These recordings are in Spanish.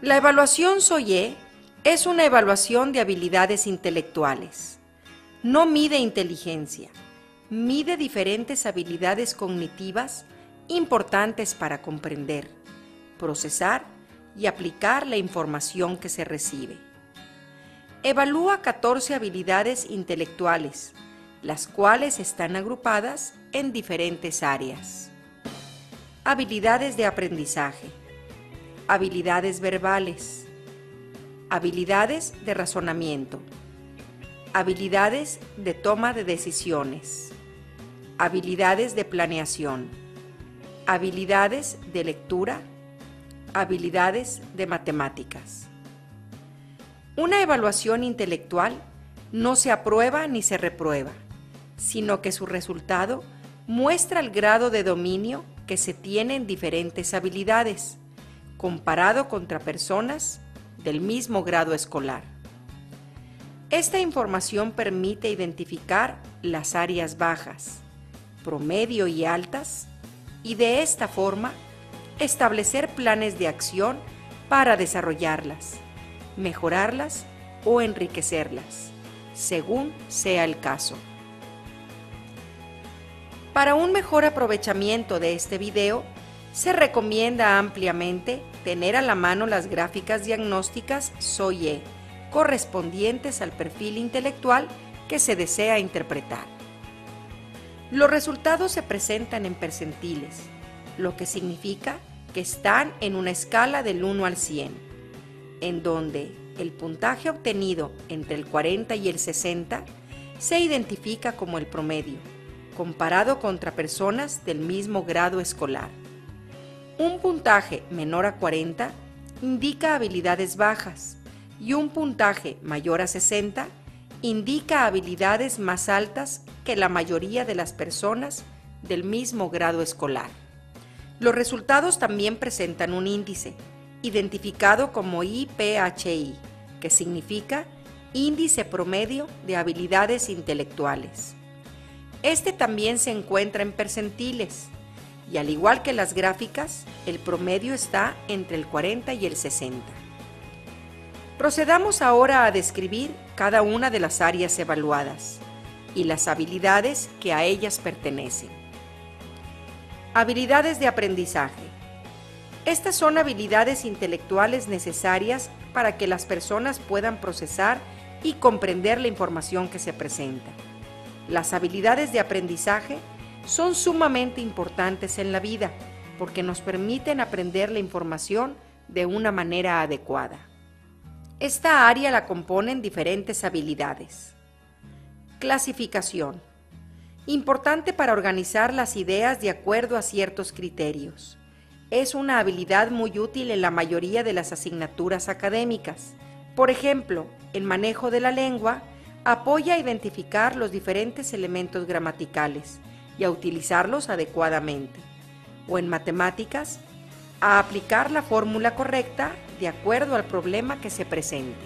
La evaluación SOIE es una evaluación de habilidades intelectuales. No mide inteligencia, mide diferentes habilidades cognitivas importantes para comprender, procesar y aplicar la información que se recibe. Evalúa 14 habilidades intelectuales, las cuales están agrupadas en diferentes áreas. Habilidades de aprendizaje, habilidades verbales, habilidades de razonamiento, habilidades de toma de decisiones, habilidades de planeación, habilidades de lectura, habilidades de matemáticas. Una evaluación intelectual no se aprueba ni se reprueba, sino que su resultado muestra el grado de dominio que se tiene en diferentes habilidades, comparado contra personas del mismo grado escolar. Esta información permite identificar las áreas bajas, promedio y altas, y de esta forma establecer planes de acción para desarrollarlas, mejorarlas o enriquecerlas, según sea el caso. Para un mejor aprovechamiento de este video, se recomienda ampliamente tener a la mano las gráficas diagnósticas SOIE correspondientes al perfil intelectual que se desea interpretar. Los resultados se presentan en percentiles, lo que significa que están en una escala del 1 al 100, en donde el puntaje obtenido entre el 40 y el 60 se identifica como el promedio, comparado contra personas del mismo grado escolar. Un puntaje menor a 40 indica habilidades bajas y un puntaje mayor a 60 indica habilidades más altas que la mayoría de las personas del mismo grado escolar. Los resultados también presentan un índice, identificado como IPHI, que significa Índice Promedio de Habilidades Intelectuales. Este también se encuentra en percentiles, y al igual que las gráficas, el promedio está entre el 40 y el 60. Procedamos ahora a describir cada una de las áreas evaluadas y las habilidades que a ellas pertenecen. Habilidades de aprendizaje. Estas son habilidades intelectuales necesarias para que las personas puedan procesar y comprender la información que se presenta. Las habilidades de aprendizaje son sumamente importantes en la vida porque nos permiten aprender la información de una manera adecuada. Esta área la componen diferentes habilidades. Clasificación. Importante para organizar las ideas de acuerdo a ciertos criterios. Es una habilidad muy útil en la mayoría de las asignaturas académicas. Por ejemplo, el manejo de la lengua apoya a identificar los diferentes elementos gramaticales y a utilizarlos adecuadamente. O en matemáticas, a aplicar la fórmula correcta de acuerdo al problema que se presente.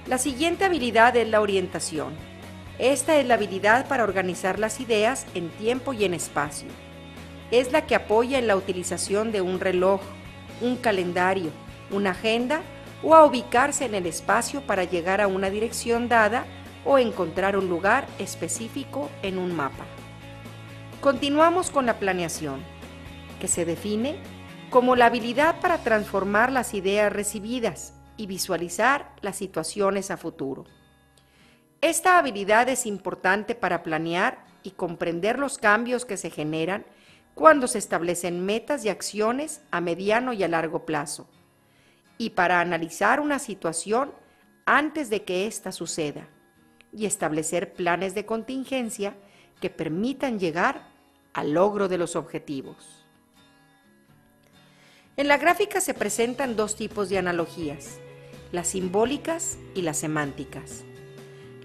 La siguiente habilidad es la orientación. Esta es la habilidad para organizar las ideas en tiempo y en espacio. Es la que apoya en la utilización de un reloj, un calendario, una agenda o a ubicarse en el espacio para llegar a una dirección dada o encontrar un lugar específico en un mapa. Continuamos con la planeación, que se define como la habilidad para transformar las ideas recibidas y visualizar las situaciones a futuro. Esta habilidad es importante para planear y comprender los cambios que se generan cuando se establecen metas y acciones a mediano y a largo plazo, y para analizar una situación antes de que ésta suceda, y establecer planes de contingencia que permitan llegar al logro de los objetivos. En la gráfica se presentan dos tipos de analogías, las simbólicas y las semánticas.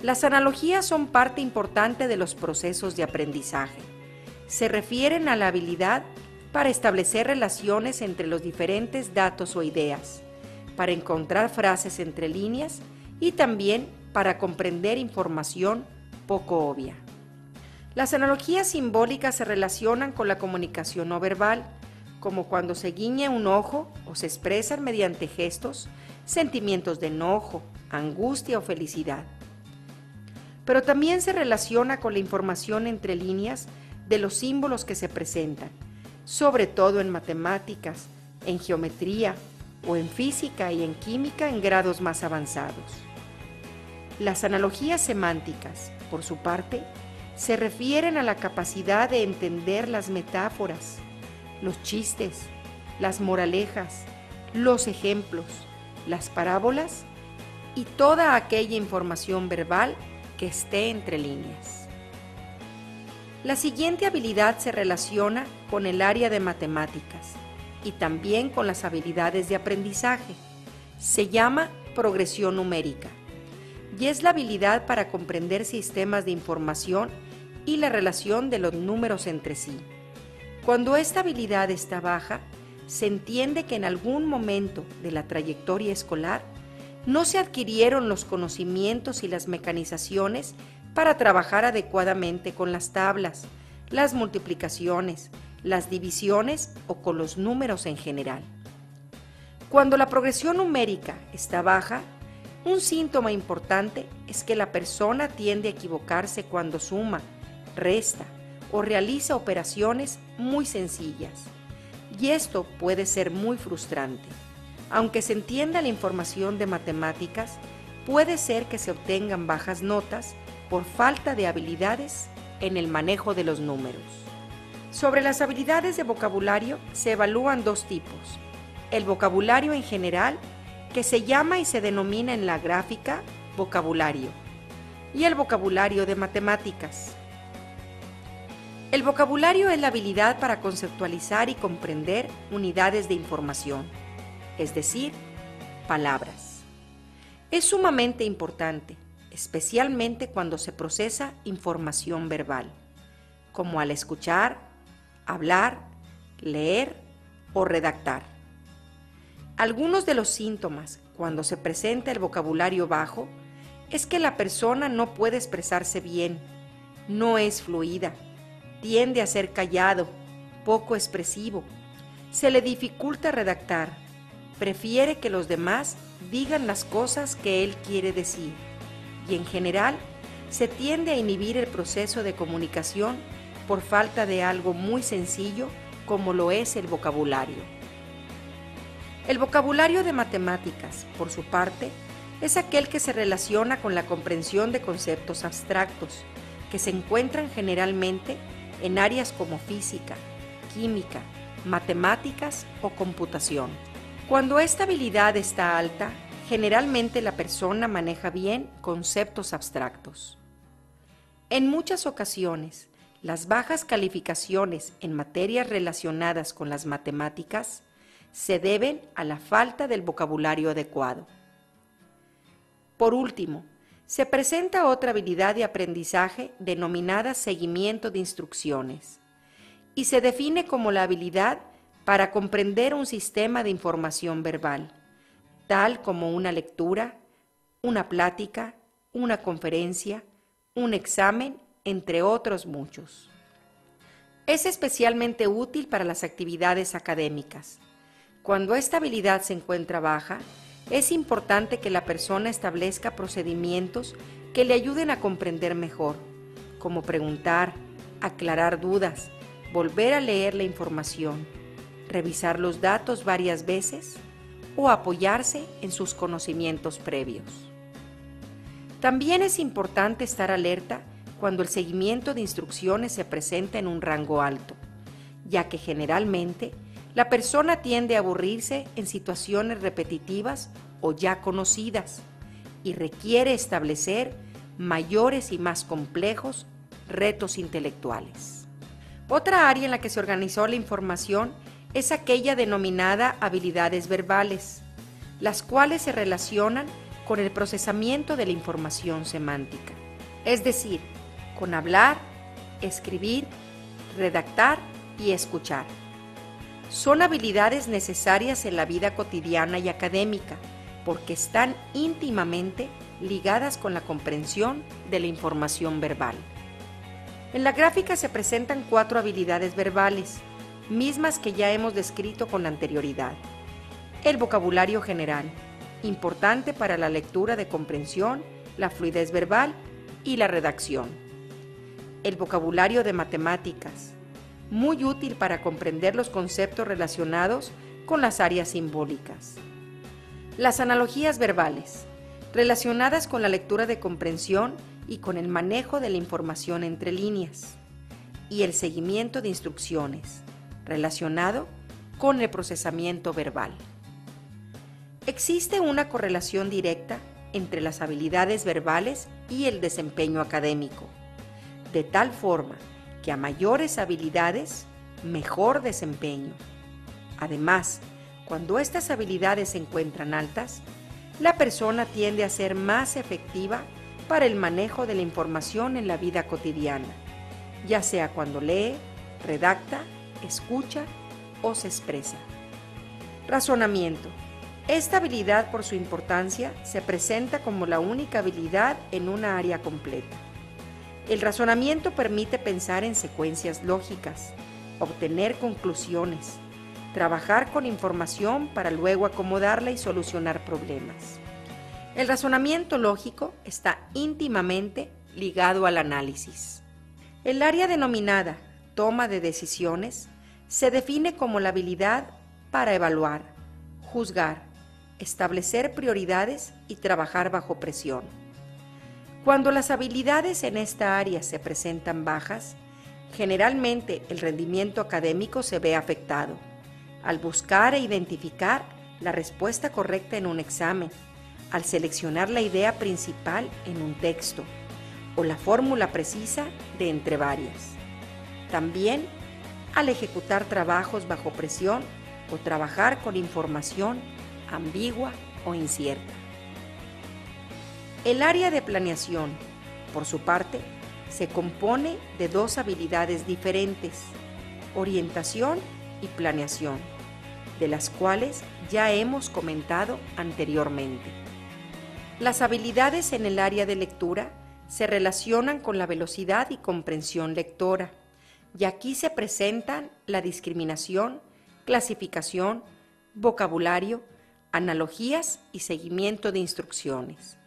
Las analogías son parte importante de los procesos de aprendizaje. Se refieren a la habilidad para establecer relaciones entre los diferentes datos o ideas, para encontrar frases entre líneas y también para comprender información poco obvia. Las analogías simbólicas se relacionan con la comunicación no verbal, como cuando se guiña un ojo o se expresan mediante gestos sentimientos de enojo, angustia o felicidad. Pero también se relaciona con la información entre líneas de los símbolos que se presentan, sobre todo en matemáticas, en geometría o en física y en química en grados más avanzados. Las analogías semánticas, por su parte, se refieren a la capacidad de entender las metáforas, los chistes, las moralejas, los ejemplos, las parábolas y toda aquella información verbal que esté entre líneas. La siguiente habilidad se relaciona con el área de matemáticas y también con las habilidades de aprendizaje. Se llama progresión numérica y es la habilidad para comprender sistemas de información y la relación de los números entre sí. Cuando esta habilidad está baja, se entiende que en algún momento de la trayectoria escolar no se adquirieron los conocimientos y las mecanizaciones para trabajar adecuadamente con las tablas, las multiplicaciones, las divisiones o con los números en general. Cuando la progresión numérica está baja, un síntoma importante es que la persona tiende a equivocarse cuando suma, resta o realiza operaciones muy sencillas, y esto puede ser muy frustrante. Aunque se entienda la información de matemáticas, puede ser que se obtengan bajas notas por falta de habilidades en el manejo de los números. Sobre las habilidades de vocabulario se evalúan dos tipos: el vocabulario en general, que se llama y se denomina en la gráfica vocabulario, y el vocabulario de matemáticas. El vocabulario es la habilidad para conceptualizar y comprender unidades de información, es decir, palabras. Es sumamente importante, especialmente cuando se procesa información verbal, como al escuchar, hablar, leer o redactar. Algunos de los síntomas cuando se presenta el vocabulario bajo es que la persona no puede expresarse bien, no es fluida, tiende a ser callado, poco expresivo, se le dificulta redactar, prefiere que los demás digan las cosas que él quiere decir y en general se tiende a inhibir el proceso de comunicación por falta de algo muy sencillo como lo es el vocabulario. El vocabulario de matemáticas, por su parte, es aquel que se relaciona con la comprensión de conceptos abstractos que se encuentran generalmente en áreas como física, química, matemáticas o computación. Cuando esta habilidad está alta, generalmente la persona maneja bien conceptos abstractos. En muchas ocasiones, las bajas calificaciones en materias relacionadas con las matemáticas se deben a la falta del vocabulario adecuado. Por último, se presenta otra habilidad de aprendizaje denominada seguimiento de instrucciones y se define como la habilidad para comprender un sistema de información verbal, tal como una lectura, una plática, una conferencia, un examen, entre otros muchos. Es especialmente útil para las actividades académicas. Cuando esta habilidad se encuentra baja, es importante que la persona establezca procedimientos que le ayuden a comprender mejor, como preguntar, aclarar dudas, volver a leer la información, revisar los datos varias veces o apoyarse en sus conocimientos previos. También es importante estar alerta cuando el seguimiento de instrucciones se presenta en un rango alto, ya que generalmente la persona tiende a aburrirse en situaciones repetitivas o ya conocidas y requiere establecer mayores y más complejos retos intelectuales. Otra área en la que se organizó la información es aquella denominada habilidades verbales, las cuales se relacionan con el procesamiento de la información semántica, es decir, con hablar, escribir, redactar y escuchar. Son habilidades necesarias en la vida cotidiana y académica porque están íntimamente ligadas con la comprensión de la información verbal. En la gráfica se presentan 4 habilidades verbales: mismas que ya hemos descrito con anterioridad. El vocabulario general, importante para la lectura de comprensión, la fluidez verbal y la redacción. El vocabulario de matemáticas, muy útil para comprender los conceptos relacionados con las áreas simbólicas. Las analogías verbales, relacionadas con la lectura de comprensión y con el manejo de la información entre líneas. Y el seguimiento de instrucciones, relacionado con el procesamiento verbal. Existe una correlación directa entre las habilidades verbales y el desempeño académico, de tal forma que a mayores habilidades, mejor desempeño. Además, cuando estas habilidades se encuentran altas, la persona tiende a ser más efectiva para el manejo de la información en la vida cotidiana, ya sea cuando lee, redacta, escucha o se expresa. Razonamiento. Esta habilidad, por su importancia, se presenta como la única habilidad en una área completa. El razonamiento permite pensar en secuencias lógicas, obtener conclusiones, trabajar con información para luego acomodarla y solucionar problemas. El razonamiento lógico está íntimamente ligado al análisis. El área denominada toma de decisiones se define como la habilidad para evaluar, juzgar, establecer prioridades y trabajar bajo presión. Cuando las habilidades en esta área se presentan bajas, generalmente el rendimiento académico se ve afectado. Al buscar e identificar la respuesta correcta en un examen, al seleccionar la idea principal en un texto o la fórmula precisa de entre varias. También al ejecutar trabajos bajo presión o trabajar con información ambigua o incierta. El área de planeación, por su parte, se compone de dos habilidades diferentes, orientación y planeación, de las cuales ya hemos comentado anteriormente. Las habilidades en el área de lectura se relacionan con la velocidad y comprensión lectora, y aquí se presentan la discriminación, clasificación, vocabulario, analogías y seguimiento de instrucciones.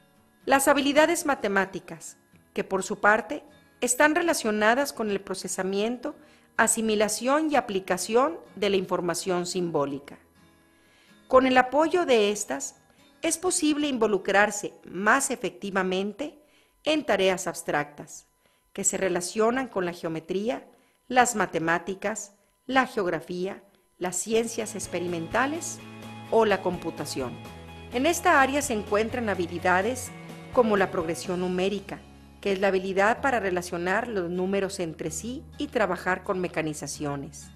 Las habilidades matemáticas, que por su parte están relacionadas con el procesamiento, asimilación y aplicación de la información simbólica. Con el apoyo de estas, es posible involucrarse más efectivamente en tareas abstractas, que se relacionan con la geometría, las matemáticas, la geografía, las ciencias experimentales o la computación. En esta área se encuentran habilidades como la progresión numérica, que es la habilidad para relacionar los números entre sí y trabajar con mecanizaciones.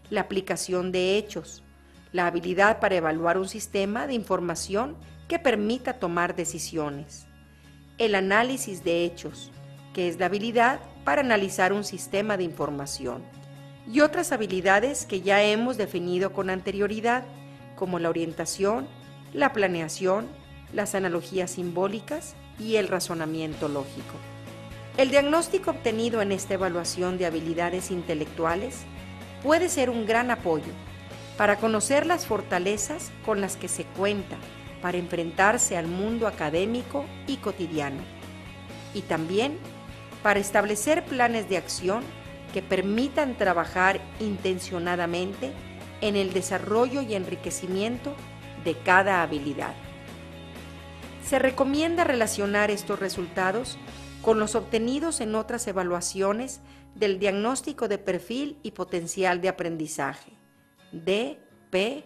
La aplicación de hechos, la habilidad para evaluar un sistema de información que permita tomar decisiones. El análisis de hechos, que es la habilidad para analizar un sistema de información. Y otras habilidades que ya hemos definido con anterioridad, como la orientación, la planeación, las analogías simbólicas y el razonamiento lógico. El diagnóstico obtenido en esta evaluación de habilidades intelectuales puede ser un gran apoyo para conocer las fortalezas con las que se cuenta para enfrentarse al mundo académico y cotidiano, y también para establecer planes de acción que permitan trabajar intencionadamente en el desarrollo y enriquecimiento de cada habilidad. Se recomienda relacionar estos resultados con los obtenidos en otras evaluaciones del diagnóstico de perfil y potencial de aprendizaje, DPPA.